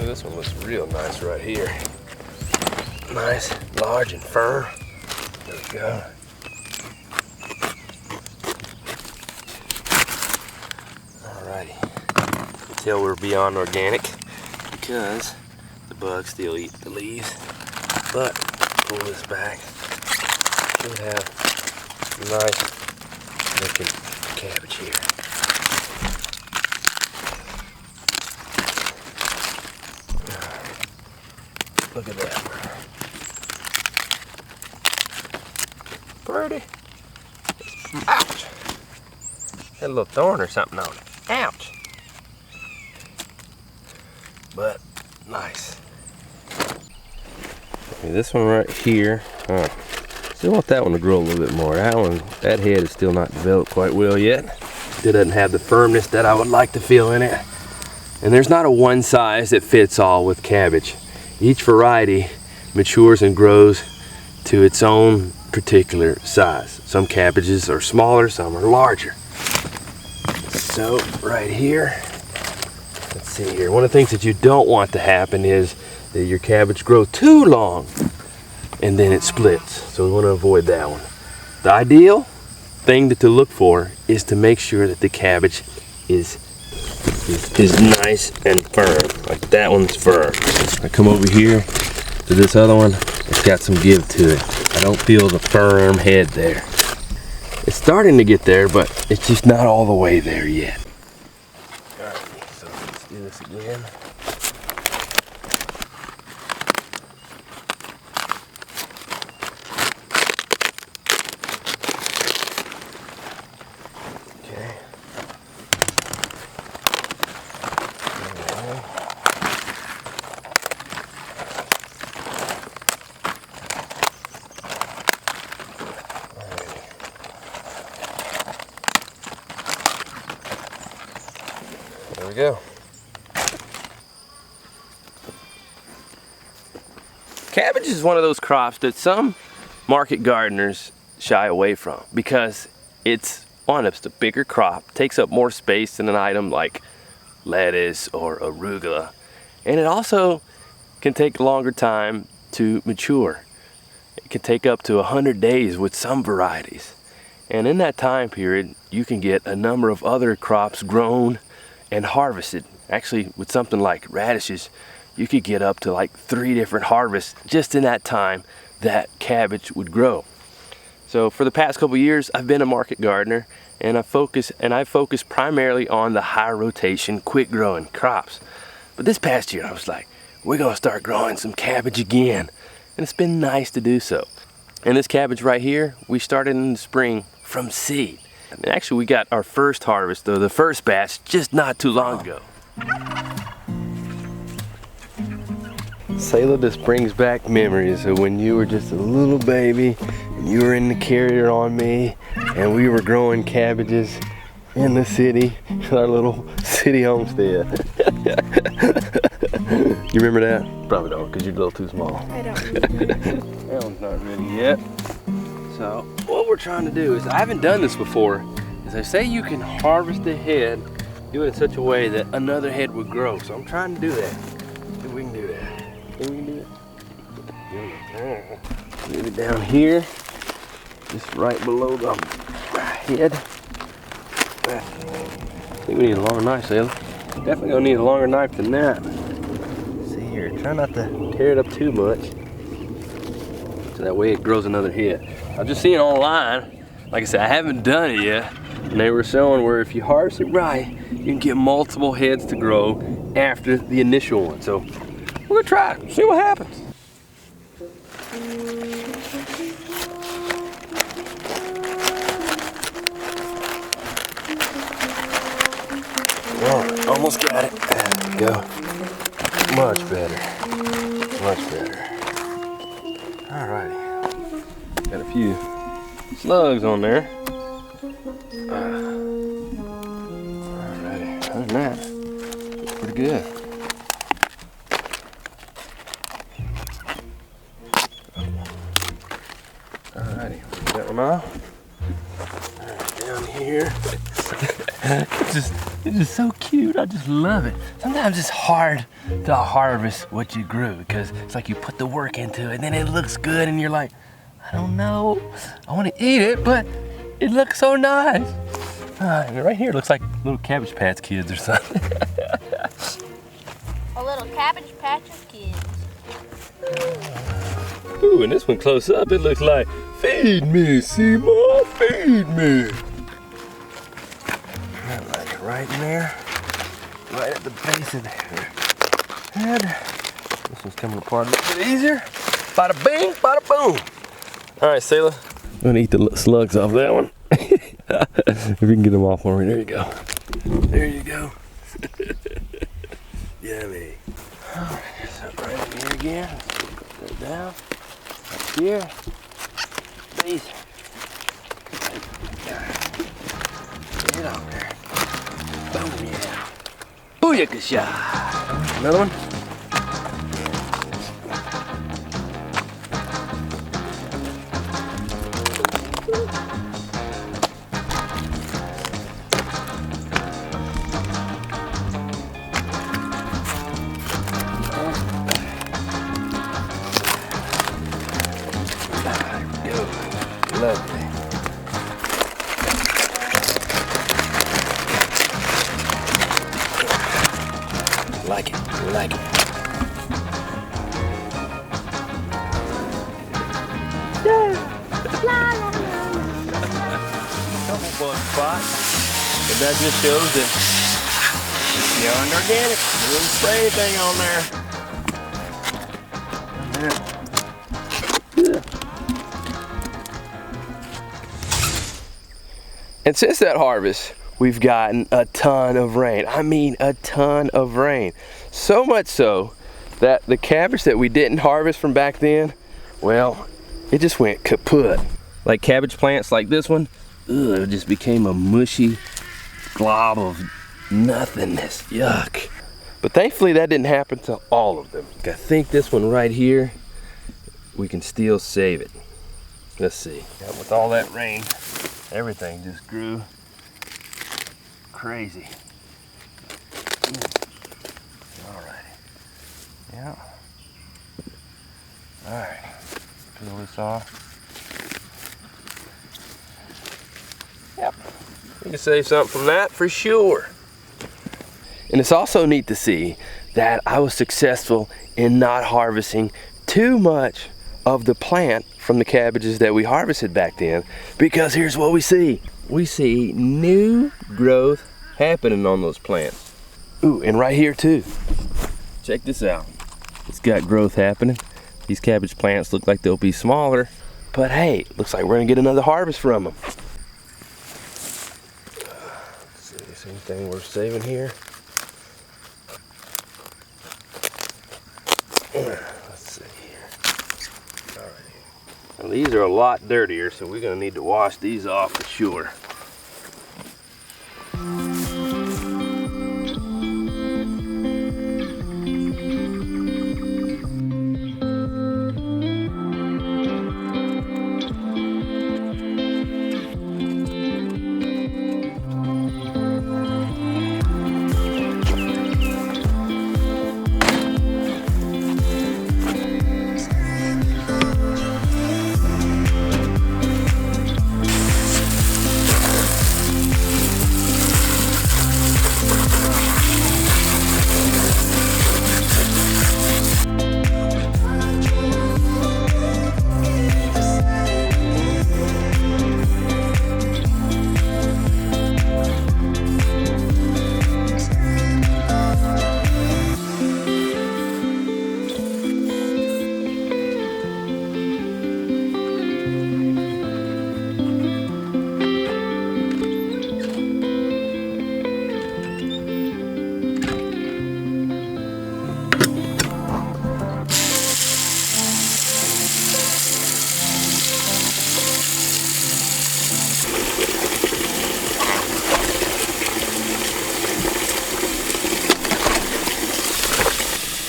Ooh, this one looks real nice right here. Nice, large and firm. There we go. Alrighty. You can tell we're beyond organic because the bugs still eat the leaves. But pull this back. Should have nice looking cabbage here. Look at that. Pretty. Ouch. Had a little thorn or something on it. Ouch. But nice. Okay, this one right here. Still want that one to grow a little bit more. That head is still not developed quite well yet. It doesn't have the firmness that I would like to feel in it. And there's not a one size that fits all with cabbage. Each variety matures and grows to its own particular size. Some cabbages are smaller, some are larger. So right here, let's see here. One of the things that you don't want to happen is that your cabbage grow too long and then it splits. So we want to avoid that one. The ideal thing to look for is to make sure that the cabbage is nice and firm. Like that one's firm. I come over here to this other one, it's got some give to it. I don't feel the firm head there. It's starting to get there, but it's just not all the way there yet. Alright, so let's do this again. There we go. Cabbage is one of those crops that some market gardeners shy away from because it's a bigger crop, takes up more space than an item like lettuce or arugula, and it also can take a longer time to mature. It can take up to 100 days with some varieties, and in that time period you can get a number of other crops grown and harvested. Actually, with something like radishes, you could get up to like 3 different harvests just in that time that cabbage would grow. So for the past couple years, I've been a market gardener, and I focus primarily on the high rotation, quick growing crops. But this past year, I was like, we're gonna start growing some cabbage again, and it's been nice to do so. And this cabbage right here, we started in the spring from seed. And actually, we got our first harvest, though, the first batch, just not too long ago. Sayla, this brings back memories of when you were just a little baby and you were in the carrier on me and we were growing cabbages in the city, our little city homestead. You remember that? Probably don't, because you're a little too small. I don't remember. That one's not ready yet. So what we're trying to do is, I haven't done this before, is I say you can harvest a head, do it in such a way that another head would grow. So I'm trying to do that. See if we can do that. Think we can do it? Leave it down here, just right below the head. I think we need a longer knife, Sayla. Definitely gonna need a longer knife than that. Let's see here, try not to tear it up too much, so that way it grows another head. I've just seen online, like I said, I haven't done it yet, and they were showing where if you harvest it right, you can get multiple heads to grow after the initial one. So we're gonna try it, see what happens. Alright, almost got it. There we go. Much better. Much better. Alrighty. Got a few slugs on there. Alrighty. Other than that, it's pretty good. Alrighty, that one off. Alright, down here. It It's just so cute. I just love it. Sometimes it's hard to harvest what you grew because it's like you put the work into it and then it looks good and you're like, I don't know. I want to eat it, but it looks so nice. And right here it looks like little Cabbage Patch Kids or something. A little Cabbage Patch of Kids. Ooh, and this one close up, it looks like, feed me, Seymour, feed me. Like right in there, right at the base of their head. This one's coming apart a little bit easier. Bada bing, bada boom. All right, Sailor. I'm gonna eat the slugs off that one. If you can get them off for me, there you go. There you go. Yummy. All right, so right in here again. Put that down. Up here. Please. Get it on there. Boom, yeah. Booyakasha. Another one. Lovely. Like it, like it. Couple bug spots, but that just shows that it's beyond organic. We didn't spray anything on there. And since that harvest, we've gotten a ton of rain. I mean, a ton of rain. So much so that the cabbage that we didn't harvest from back then, well, it just went kaput. Like cabbage plants like this one, ugh, it just became a mushy glob of nothingness. Yuck. But thankfully that didn't happen to all of them. I think this one right here, we can still save it. Let's see. Yeah, with all that rain, everything just grew crazy. Alrighty. Yeah. Alright. Peel this off. Yep. We can save something from that for sure. And it's also neat to see that I was successful in not harvesting too much of the plant from the cabbages that we harvested back then, because here's what we see. We see new growth happening on those plants. Ooh, and right here too. Check this out. It's got growth happening. These cabbage plants look like they'll be smaller, but hey, looks like we're gonna get another harvest from them. Let's see, anything worth saving here? Let's see here. All right. Now these are a lot dirtier, so we're gonna need to wash these off for sure.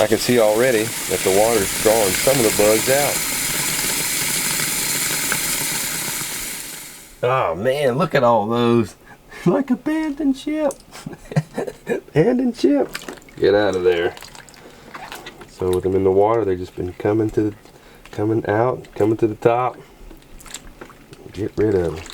I can see already that the water's drawing some of the bugs out. Oh man, look at all those. Like abandoned ship. And in chips. Get out of there. So with them in the water, they've just been coming to the top. Get rid of them.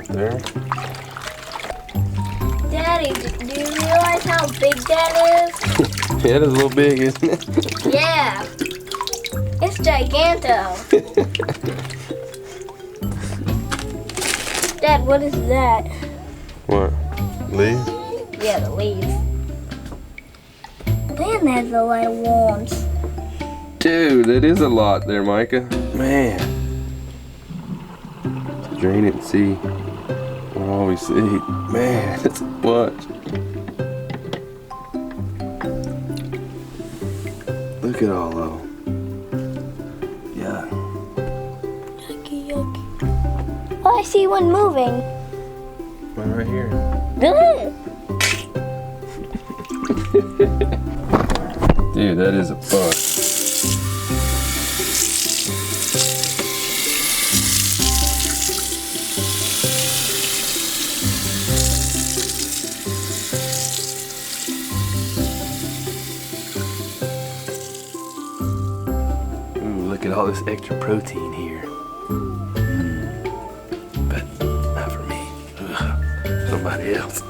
There. Daddy, do you realize how big that is? Yeah, it is a little big, isn't it? Yeah. It's giganto. Dad, what is that? What? Leaves? Yeah, the leaves. Man, there's a lot of worms. Dude, that is a lot there, Micah. Man. Drain it and see. Oh, we see. Man, that's a bunch. Look at all of them. Yeah. Yucky, yucky. Oh, I see one moving. One right here. Dude, that is a bunch. Look at all this extra protein here. But not for me. Ugh. Somebody else.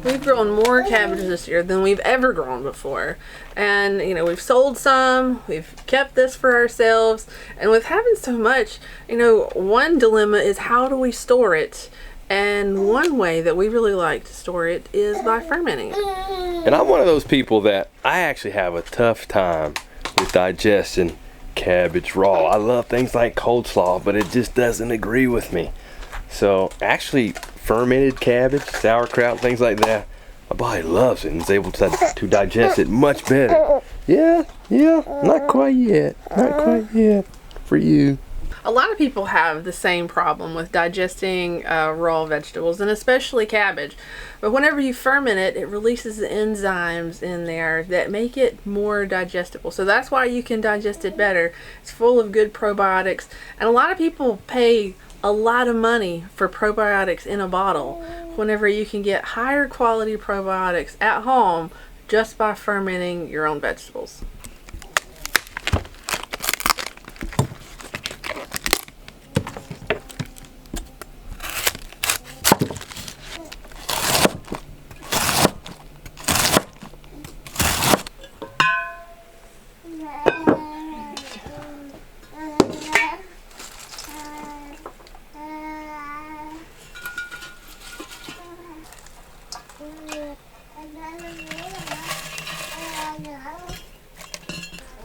We've grown more cabbage this year than we've ever grown before. And, you know, we've sold some, we've kept this for ourselves. And with having so much, you know, one dilemma is how do we store it? And one way that we really like to store it is by fermenting it. And I'm one of those people that I actually have a tough time with digesting cabbage raw. I love things like coleslaw, but it just doesn't agree with me. So actually fermented cabbage, sauerkraut, things like that, my body loves it and is able to digest it much better. Yeah, not quite yet. Not quite yet. for you. A lot of people have the same problem with digesting raw vegetables, and especially cabbage. But whenever you ferment it, it releases the enzymes in there that make it more digestible. So that's why you can digest it better. It's full of good probiotics. And a lot of people pay a lot of money for probiotics in a bottle, whenever you can get higher quality probiotics at home just by fermenting your own vegetables.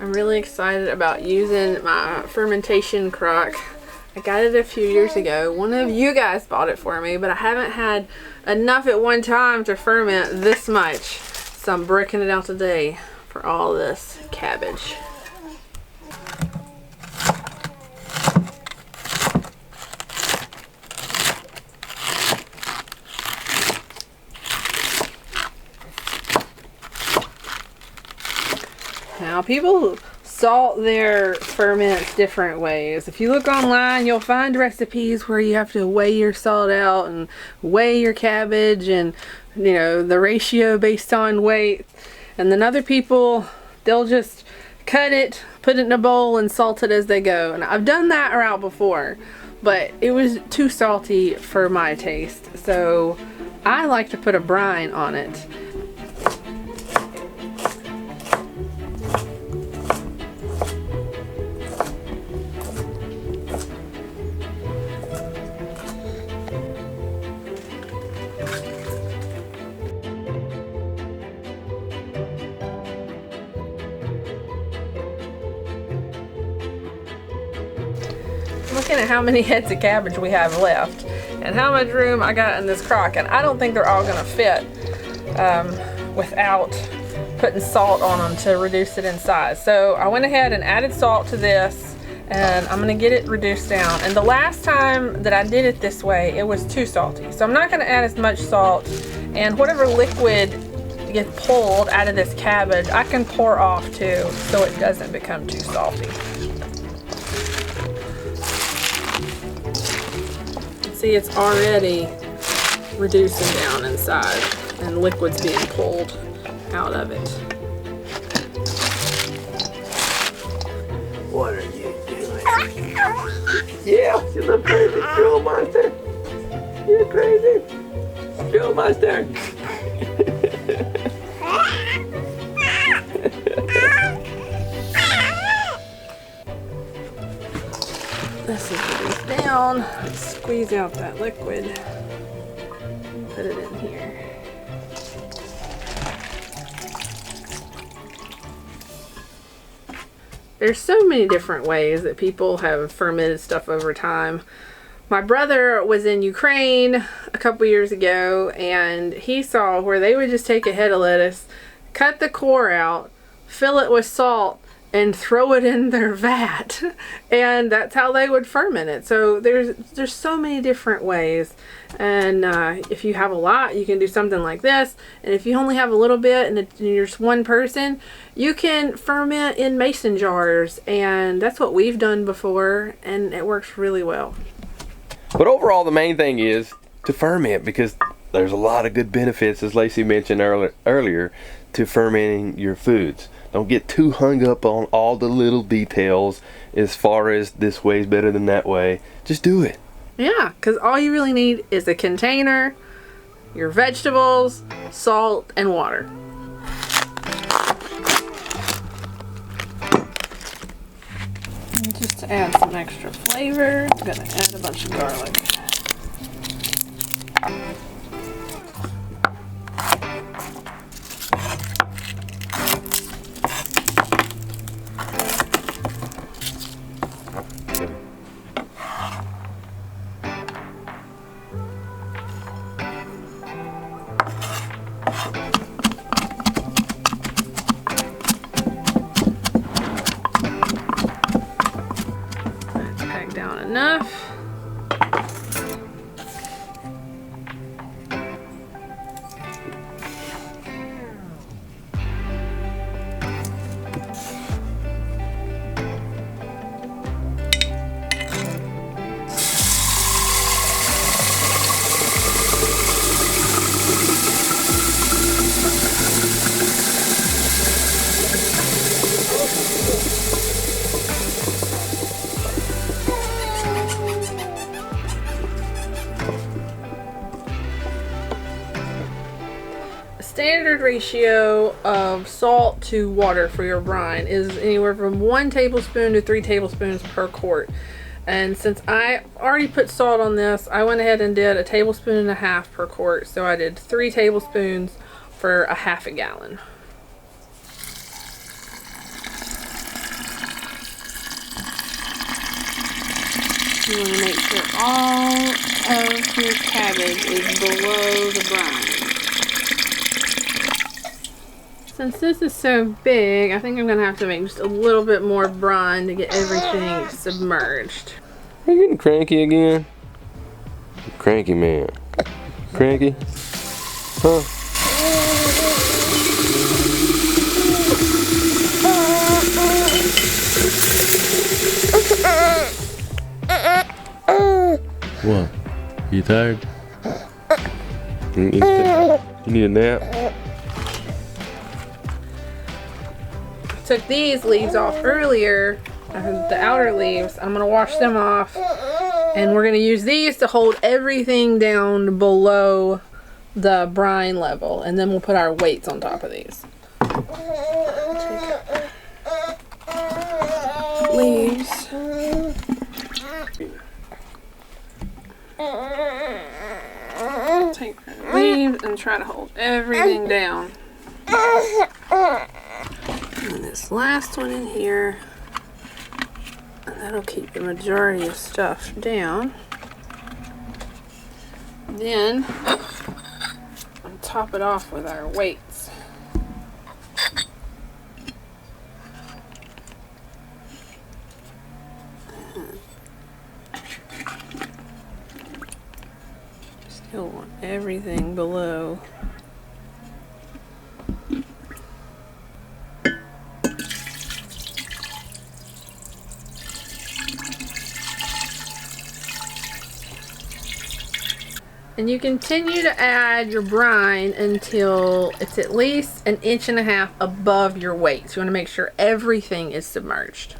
I'm really excited about using my fermentation crock. I got it a few years ago. One of you guys bought it for me, but I haven't had enough at one time to ferment this much. So I'm breaking it out today for all this cabbage. Now, people salt their ferments different ways. If you look online, you'll find recipes where you have to weigh your salt out and weigh your cabbage, and you know, the ratio based on weight. And then other people, they'll just cut it, put it in a bowl, and salt it as they go. And I've done that route before, but it was too salty for my taste. So I like to put a brine on it. Looking at how many heads of cabbage we have left and how much room I got in this crock, and I don't think they're all gonna fit without putting salt on them to reduce it in size. So I went ahead and added salt to this, and I'm gonna get it reduced down. And the last time that I did it this way, it was too salty. So I'm not gonna add as much salt, and whatever liquid gets pulled out of this cabbage, I can pour off too, so it doesn't become too salty. See, it's already reducing down in size and liquid's being pulled out of it. What are you doing? Yeah, you look crazy, drill monster. You're crazy. Drill monster. This is reduced down. Squeeze out that liquid. Put it in here. There's so many different ways that people have fermented stuff over time. My brother was in Ukraine a couple years ago, and he saw where they would just take a head of lettuce, cut the core out, fill it with salt, and throw it in their vat, and that's how they would ferment it. So there's so many different ways, and if you have a lot, you can do something like this. And if you only have a little bit and you're just one person, you can ferment in mason jars, and that's what we've done before, and it works really well. But overall, the main thing is to ferment, because there's a lot of good benefits, as Lacie mentioned earlier, to fermenting your foods. Don't get too hung up on all the little details as far as this way's better than that way. Just do it. Yeah, because all you really need is a container, your vegetables, salt, and water. And just to add some extra flavor, I'm going to add a bunch of garlic. Standard ratio of salt to water for your brine is anywhere from 1 tablespoon to 3 tablespoons per quart. And since I already put salt on this, I went ahead and did 1.5 tablespoons per quart. So I did 3 tablespoons for a half a gallon. You want to make sure all of your cabbage is below the brine. Since this is so big, I think I'm gonna have to make just a little bit more brine to get everything submerged. Are you getting cranky again? Cranky man. Cranky? Huh? What? You tired? You need a nap? Took these leaves off earlier, the outer leaves. I'm gonna wash them off, and we're gonna use these to hold everything down below the brine level, and then we'll put our weights on top of these. Leaves. Take the leaves and try to hold everything down. And this last one in here, and that'll keep the majority of stuff down. Then I'll top it off with our weights. Still want everything below. And you continue to add your brine until it's at least 1.5 inches above your weight. So you want to make sure everything is submerged.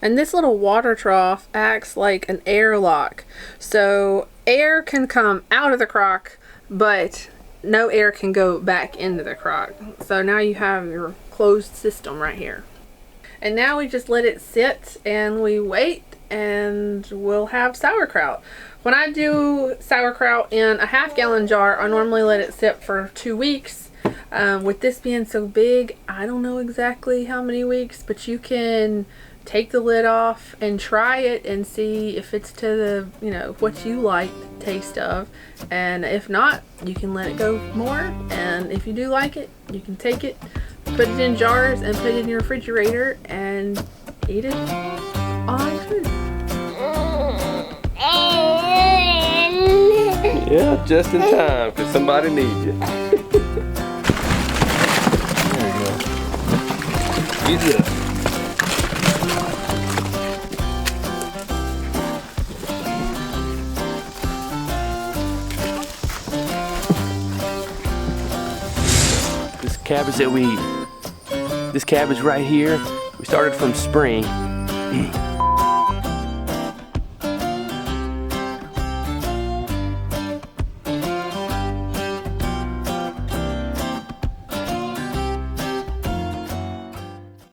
And this little water trough acts like an airlock. So air can come out of the crock, but no air can go back into the crock. So now you have your closed system right here. And now we just let it sit and we wait, and we'll have sauerkraut. When I do sauerkraut in a 1/2 gallon jar, I normally let it sit for 2 weeks. With this being so big, I don't know exactly how many weeks, but you can take the lid off and try it and see if it's to the, what you like the taste of. And if not, you can let it go more. And if you do like it, you can take it, put it in jars, and put it in your refrigerator and eat it on food. Yeah, just in time, because somebody needs you. There you go. Easy up. Cabbage that we eat. This cabbage right here, we started from spring.